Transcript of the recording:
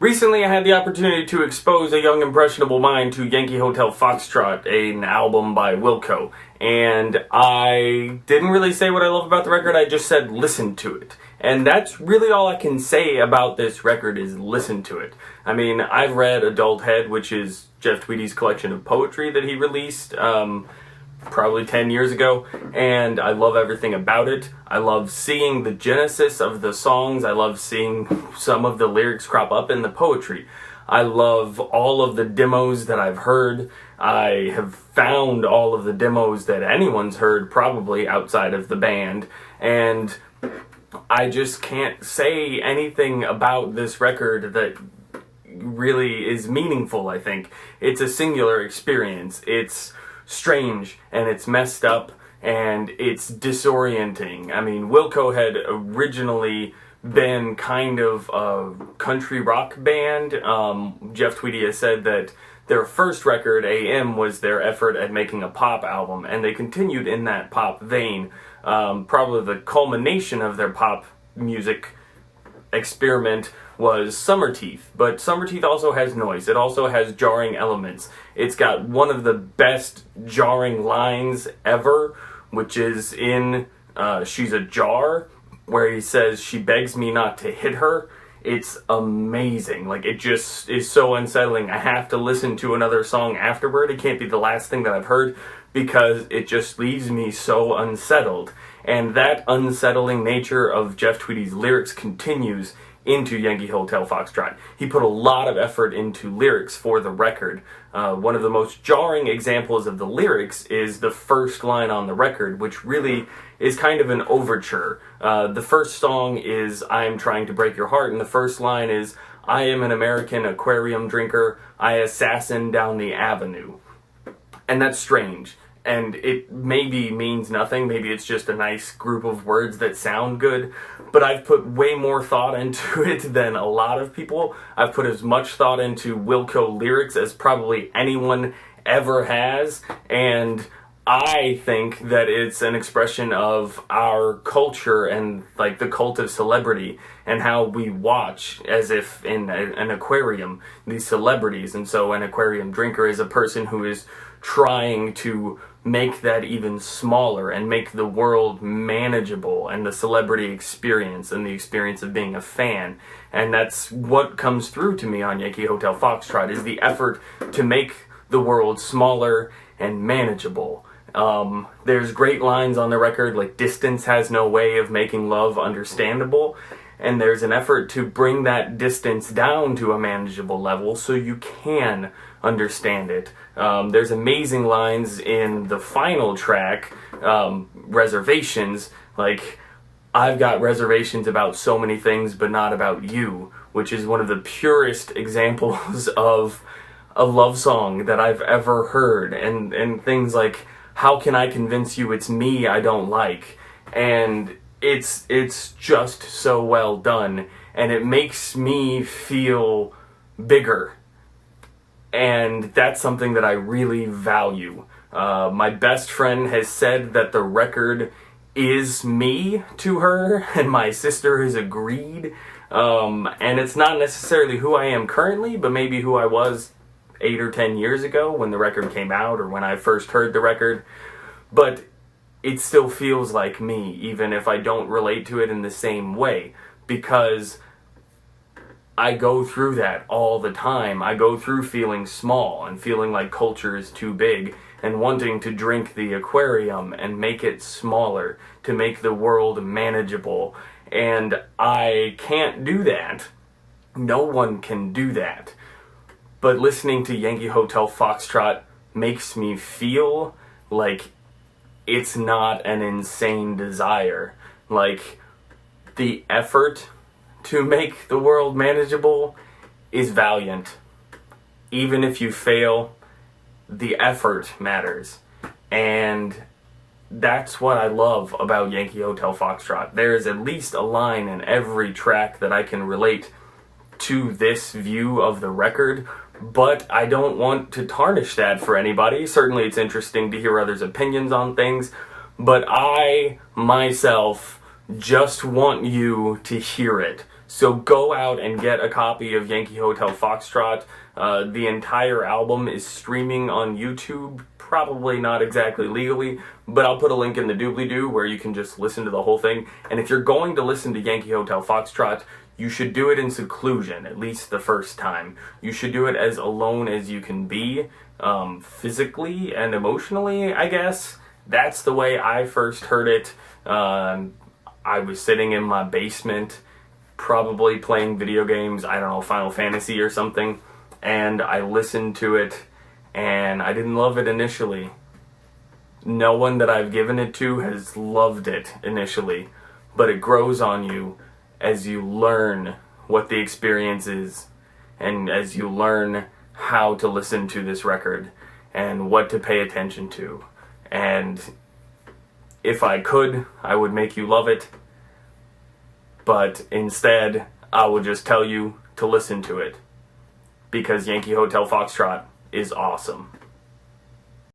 Recently, I had the opportunity to expose a young impressionable mind to Yankee Hotel Foxtrot, an album by Wilco. And I didn't really say what I love about the record, I just said listen to it. And that's really all I can say about this record is listen to it. I mean, I've read Adult Head, which is Jeff Tweedy's collection of poetry that he released probably 10 years ago, and I love everything about it. I love seeing the genesis of the songs. I love seeing some of the lyrics crop up in the poetry. I love all of the demos that I've heard. I have found all of the demos that anyone's heard probably outside of the band, and I just can't say anything about this record that really is meaningful, I think. It's a singular experience. It's strange, and it's messed up, and it's disorienting. I mean, Wilco had originally been kind of a country rock band. Jeff Tweedy has said that their first record, AM, was their effort at making a pop album, and they continued in that pop vein. Probably the culmination of their pop music experiment was Summerteeth, but Summerteeth also has noise. It also has jarring elements. It's got one of the best jarring lines ever, which is in She's a Jar, where he says, "She begs me not to hit her." It's amazing. Like, it just is so unsettling. I have to listen to another song afterward. It can't be the last thing that I've heard, because it just leaves me so unsettled. And that unsettling nature of Jeff Tweedy's lyrics continues into Yankee Hotel Foxtrot. He put a lot of effort into lyrics for the record. One of the most jarring examples of the lyrics is the first line on the record, which really is kind of an overture. The first song is "I'm Trying to Break Your Heart," and the first line is, "I am an American aquarium drinker, I assassin down the avenue." And that's strange. And it maybe means nothing, maybe it's just a nice group of words that sound good, but I've put way more thought into it than a lot of people. I've put as much thought into Wilco lyrics as probably anyone ever has, and I think that it's an expression of our culture and like the cult of celebrity and how we watch as if in an aquarium these celebrities. And so an aquarium drinker is a person who is trying to make that even smaller and make the world manageable and the celebrity experience and the experience of being a fan. And that's what comes through to me on Yankee Hotel Foxtrot, is the effort to make the world smaller and manageable. There's great lines on the record, like "Distance has no way of making love understandable," and there's an effort to bring that distance down to a manageable level so you can understand it. There's amazing lines in the final track, Reservations, like, "I've got reservations about so many things but not about you," which is one of the purest examples of a love song that I've ever heard. And things like, "How can I convince you it's me I don't like?" And it's just so well done, and it makes me feel bigger. And that's something that I really value. My best friend has said that the record is me to her, and my sister has agreed. And it's not necessarily who I am currently, but maybe who I was 8 or 10 years ago when the record came out or when I first heard the record. But it still feels like me, even if I don't relate to it in the same way, because I go through that all the time. I go through feeling small and feeling like culture is too big and wanting to drink the aquarium and make it smaller to make the world manageable. And I can't do that. No one can do that. But listening to Yankee Hotel Foxtrot makes me feel like it's not an insane desire. Like, the effort to make the world manageable is valiant. Even if you fail, the effort matters. And that's what I love about Yankee Hotel Foxtrot. There is at least a line in every track that I can relate to this view of the record, but I don't want to tarnish that for anybody. Certainly it's interesting to hear others' opinions on things, but I, myself, just want you to hear it. So go out and get a copy of Yankee Hotel Foxtrot. The entire album is streaming on YouTube, probably not exactly legally, but I'll put a link in the doobly-doo where you can just listen to the whole thing. And if you're going to listen to Yankee Hotel Foxtrot, you should do it in seclusion, at least the first time. You should do it as alone as you can be, physically and emotionally, I guess. That's the way I first heard it. I was sitting in my basement, probably playing video games, I don't know, Final Fantasy or something, and I listened to it, and I didn't love it initially. No one that I've given it to has loved it initially, but it grows on you as you learn what the experience is, and as you learn how to listen to this record, and what to pay attention to. And if I could, I would make you love it, but instead, I will just tell you to listen to it, because Yankee Hotel Foxtrot is awesome.